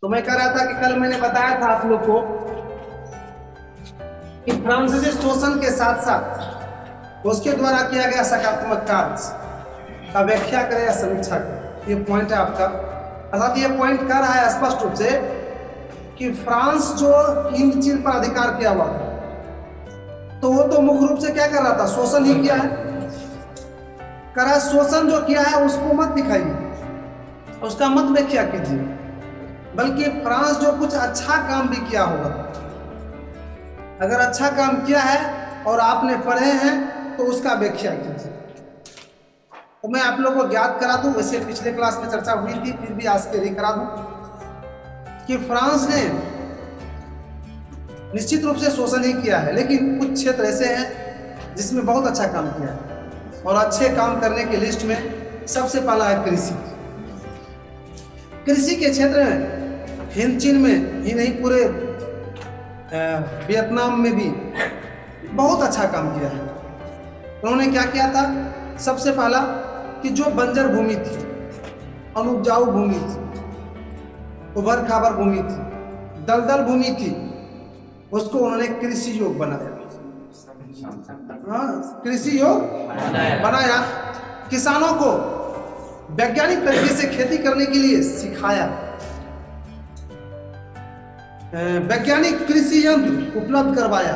तो मैं कह रहा था कि कल मैंने बताया था आप लोग को कि फ्रांसीसी शोषण के साथ साथ उसके द्वारा किया गया सकारात्मक कार्य का व्याख्या करें या समीक्षा करें, ये पॉइंट है आपका। अर्थात ये पॉइंट कह रहा है स्पष्ट रूप से कि फ्रांस जो हिंद चीन पर अधिकार किया हुआ था, तो वो तो मुख्य रूप से क्या कर रहा था, शोषण ही किया है। कह रहा है शोषण जो किया है उसको मत दिखाइए, उसका मत व्याख्या कीजिए, बल्कि फ्रांस जो कुछ अच्छा काम भी किया होगा, अगर अच्छा काम किया है और आपने पढ़े हैं तो उसका व्याख्या कीजिए। तो मैं आप लोगों को ज्ञात करा दूं, वैसे पिछले क्लास में चर्चा हुई थी, फिर भी आज के लिए करा दूं कि फ्रांस ने निश्चित रूप से शोषण ही किया है, लेकिन कुछ क्षेत्र ऐसे हैं जिसमें बहुत अच्छा काम किया है। और अच्छे काम करने की लिस्ट में सबसे पहला है कृषि। कृषि के क्षेत्र में हिंद चीन में ही नहीं, पूरे वियतनाम में भी बहुत अच्छा काम किया है। उन्होंने क्या किया था, सबसे पहला कि जो बंजर भूमि थी, अनुपजाऊ भूमि थी, उभर खाबर भूमि थी, दलदल भूमि थी, उसको उन्होंने कृषि योग बनाया। कृषि योग बनाया, किसानों को वैज्ञानिक तरीके से खेती करने के लिए सिखाया, वैज्ञानिक कृषि यंत्र उपलब्ध करवाया,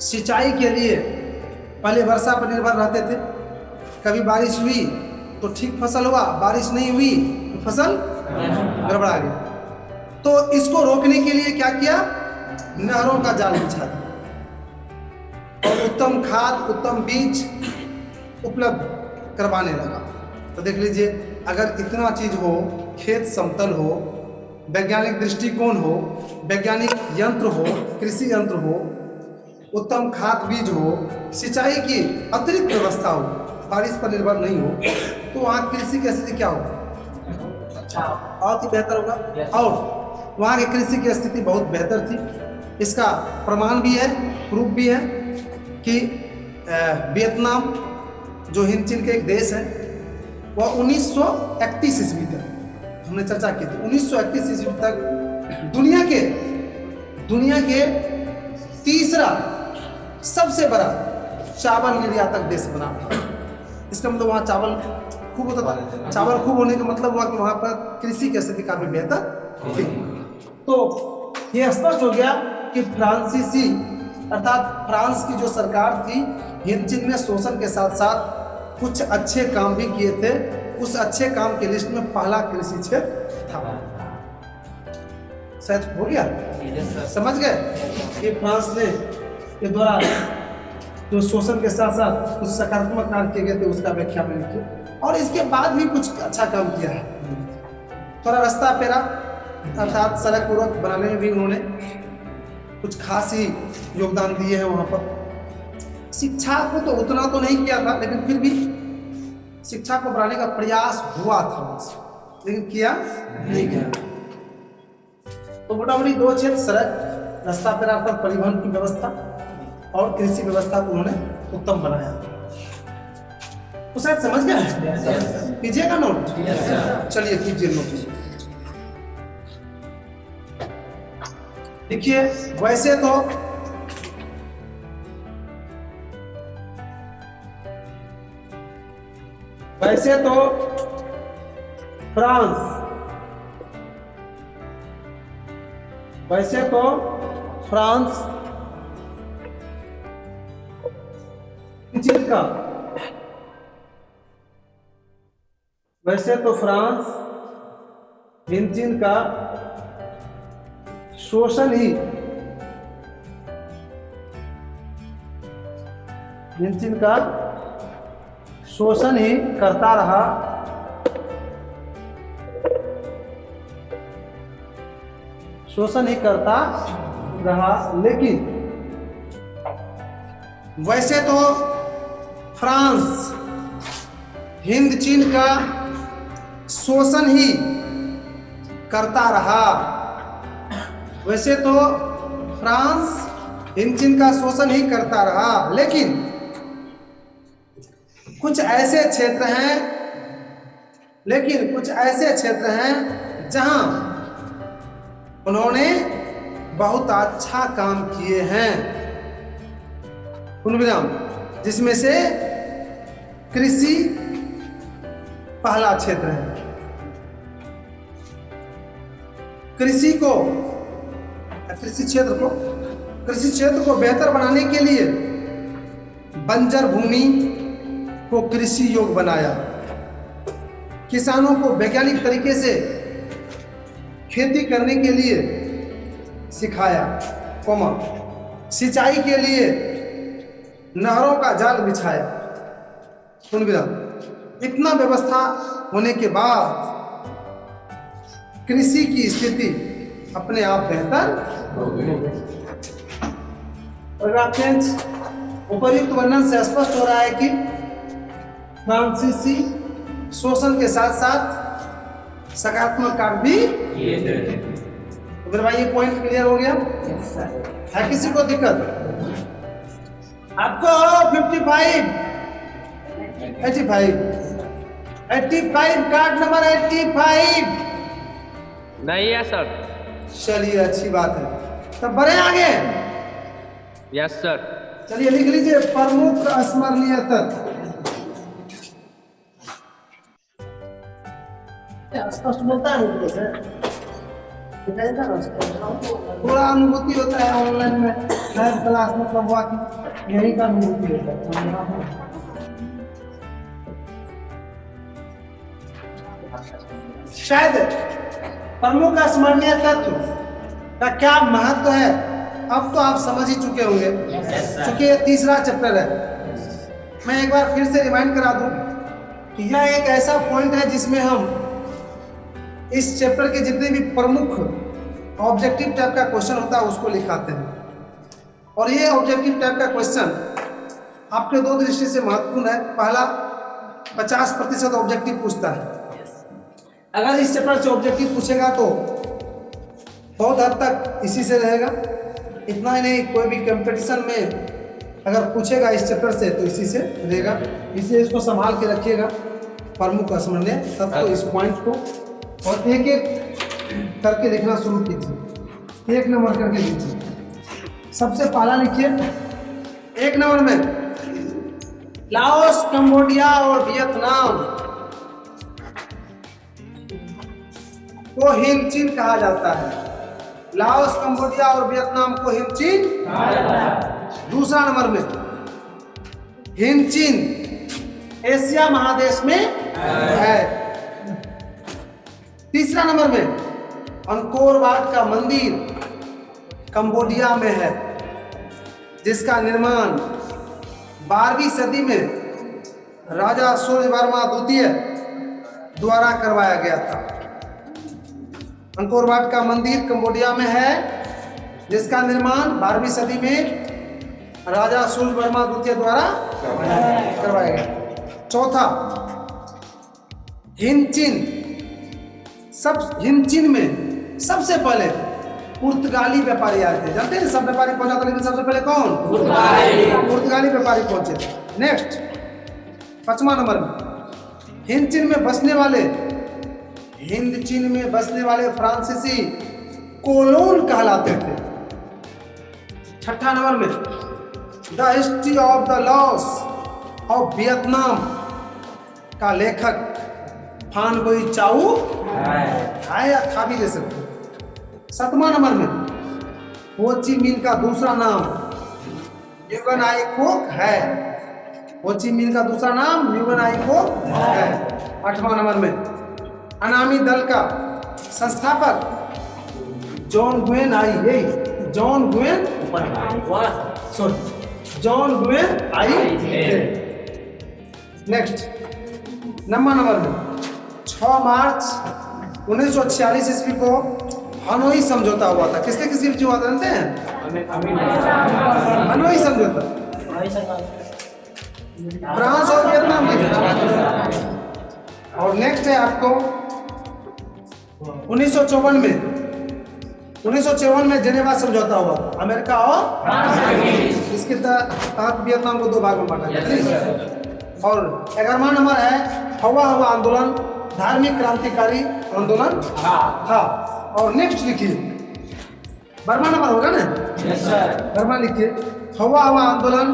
सिंचाई के लिए पहले वर्षा पर निर्भर रहते थे, कभी बारिश हुई तो ठीक फसल हुआ, बारिश नहीं हुई तो फसल गड़बड़ा गया। तो इसको रोकने के लिए क्या किया, नहरों का जाल बिछा दिया और उत्तम खाद, उत्तम बीज उपलब्ध करवाने लगा। तो देख लीजिए, अगर इतना चीज हो, खेत समतल हो, वैज्ञानिक दृष्टिकोण हो, वैज्ञानिक यंत्र हो, कृषि यंत्र हो, उत्तम खाद बीज हो, सिंचाई की अतिरिक्त व्यवस्था हो, बारिश पर निर्भर नहीं हो, तो वहाँ कृषि की स्थिति क्या होगी, बहुत ही बेहतर होगा। और वहाँ की कृषि की स्थिति बहुत बेहतर थी। इसका प्रमाण भी है, प्रूफ भी है कि वियतनाम जो हिंद चीन के एक देश है, वह 1931 ईस्वी तक, हमने चर्चा की थी, 1931 ईस्वी तक दुनिया के तीसरा सबसे बड़ा चावल निर्यातक देश बना। इसका मतलब वहाँ चावल खूब होता था। चावल खूब होने का मतलब हुआ कि वहाँ पर कृषि की स्थिति काफी बेहतर थी। तो ये स्पष्ट हो गया कि फ्रांसीसी अर्थात फ्रांस की जो सरकार थी, हिंद चीन में शोषण के साथ साथ कुछ अच्छे काम भी किए थे। उस अच्छे काम की लिस्ट में पहला कृषि क्षेत्र था। शायद हो गया, समझ गए कि फ्रांस ने के द्वारा जो शोषण के साथ साथ कुछ सकारात्मक कार्य किए गए थे, उसका व्याख्या में लिखिए। और इसके बाद भी कुछ अच्छा काम किया है, थोड़ा रास्ता पेरा अर्थात सड़क उड़क बनाने में भी उन्होंने कुछ खास ही योगदान दिए हैं। वहाँ पर शिक्षा को तो उतना तो नहीं किया था, लेकिन फिर भी शिक्षा को बढ़ाने का प्रयास हुआ था उनसे, लेकिन किया नहीं किया। तो मोटामोटी दो क्षेत्र, सड़क रास्ता पेरा अर्थात परिवहन की व्यवस्था और कृषि व्यवस्था को उन्होंने उत्तम बनाया। तो शायद समझ गए, कीजिएगा नोट। चलिए कीजिए नोट। देखिए, वैसे तो फ्रांस हिंद चीन का शोषण ही करता रहा। लेकिन वैसे तो फ्रांस हिंद चीन का शोषण ही करता रहा। वैसे तो फ्रांस हिंद चीन का शोषण ही करता रहा, लेकिन कुछ ऐसे क्षेत्र हैं जहां उन्होंने बहुत अच्छा काम किए हैं, पूर्णविराम, जिसमें से कृषि पहला क्षेत्र है। कृषि क्षेत्र को बेहतर बनाने के लिए बंजर भूमि को कृषि योग्य बनाया, किसानों को वैज्ञानिक तरीके से खेती करने के लिए सिखाया, सिंचाई के लिए नहरों का जाल बिछाया। इतना व्यवस्था होने के बाद कृषि की स्थिति अपने आप बेहतर हो गई। उपर्युक्त वर्णन से स्पष्ट हो रहा है कि फ्रांसीसी शोषण के साथ साथ सकारात्मक कार्य भी किए थे। तो मेरे भाई ये पॉइंट क्लियर हो गया? है किसी को दिक्कत? आपको 55 85 कार्ड नंबर 85 नहीं है सर। चलिए अच्छी बात है, तब बढ़े आगे। Yes sir. चलिए लिख लीजिए प्रमुख स्मरणीय तत्व। स्पष्ट बोलता है मुझे से थोड़ा अनुभूति होता है ऑनलाइन में, लाइव क्लास में कब हुआ कि यही का अनुभूति होता है। शायद प्रमुख स्मरणीय तत्व का क्या महत्व है अब तो आप समझ ही चुके होंगे, क्योंकि ये तीसरा चैप्टर है। मैं एक बार फिर से रिमाइंड करा दूं कि यह एक ऐसा पॉइंट है जिसमें हम इस चैप्टर के जितने भी प्रमुख ऑब्जेक्टिव टाइप का क्वेश्चन होता है उसको लिखाते हैं। और ये ऑब्जेक्टिव टाइप का क्वेश्चन आपके दो दृष्टि से महत्वपूर्ण है। पहला 50% ऑब्जेक्टिव पूछता है। अगर इस चैप्टर से ऑब्जेक्टिव पूछेगा तो बहुत हद तक इसी से रहेगा। इतना ही नहीं, कोई भी कंपटीशन में अगर पूछेगा इस चैप्टर से तो इसी से रहेगा। इसलिए इसको संभाल के रखिएगा, प्रमुख स्मरणीय तत्व, इस पॉइंट को, और एक एक करके लिखना शुरू कीजिए, एक नंबर करके लीजिए। सबसे पहला लिखिए एक नंबर में लाओस, कंबोडिया और वियतनाम को हिमचीन कहा जाता है। लाओस, कंबोडिया और वियतनाम को हिमचीन कहा जाता है। दूसरा नंबर में हिमचीन एशिया महादेश में है। तीसरा नंबर में अंकोर वाट का मंदिर कंबोडिया में है, जिसका निर्माण 12वीं सदी में राजा सूर्यवर्मा द्वितीय द्वारा करवाया गया था। अंकोर वाट का मंदिर कंबोडिया में है, जिसका निर्माण 12वीं सदी में राजा सूर्यवर्मा द्वितीय द्वारा करवाया गया। चौथा, हिमचीन में सबसे पहले पुर्तगाली व्यापारी आए थे। जानते हैं सब व्यापारी पहुंचा था, लेकिन सबसे पहले कौन? पुर्तगाली व्यापारी पहुंचे थे। नेक्स्ट, 5वां नंबर में हिंद चीन में बसने वाले फ्रांसीसी कोलोन कहलाते थे। 6ठा नंबर में the history of the loss of Vietnam का लेखक फान गुई चाऊ है या था भी ले सकते। 7वां नंबर में हो ची मिन का दूसरा नाम न्यूगन आई कोक है। हो ची मिन का दूसरा नाम न्यूगन आई कोक है। 8वां नंबर में अनामी दल का संस्थापक जॉन गुएन आई थे। नेक्स्ट, 9वां नंबर में 6 मार्च 1946 ईस्वी को हनोई समझौता हुआ था। किसके किसी हुआ था जानते हैं? हनोई समझौता फ्रांस और वियतनाम के बीच। और नेक्स्ट है आपको 1954 में जेनेवा समझौता हुआ, अमेरिका और इसके तहत वियतनाम को 2 भाग में बांटा गया। और 11वां नंबर है हवा आंदोलन, धार्मिक क्रांतिकारी आंदोलन था। और नेक्स्ट लिखिए बर्मा नंबर होगा ना? Yes sir. बर्मा लिखिए। हवा हवा आंदोलन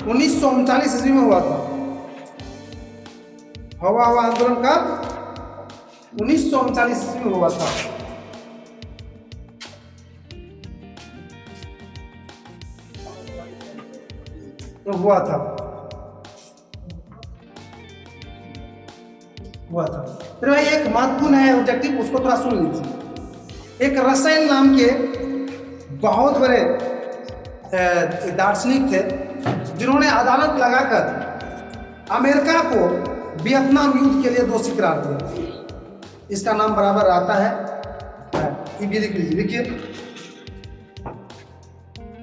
1939 ईस्वी में हुआ था। हवा हवा आंदोलन कब? 1939 ईस्वी में हुआ था। तो हुआ था फिर भाई एक महत्वपूर्ण है ऑब्जेक्टिव, उसको थोड़ा सुन लीजिए। एक रसेल नाम के बहुत बड़े दार्शनिक थे जिन्होंने अदालत लगाकर अमेरिका को वियतनाम युद्ध के लिए दोषी करार दिया। इसका नाम बराबर आता है, ये भी लिख लीजिए। लिखिए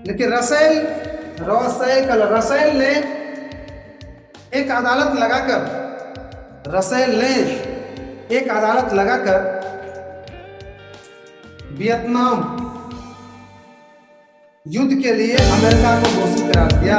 लेकिन रसेल ने एक अदालत लगाकर वियतनाम युद्ध के लिए अमेरिका को दोषी करार दिया।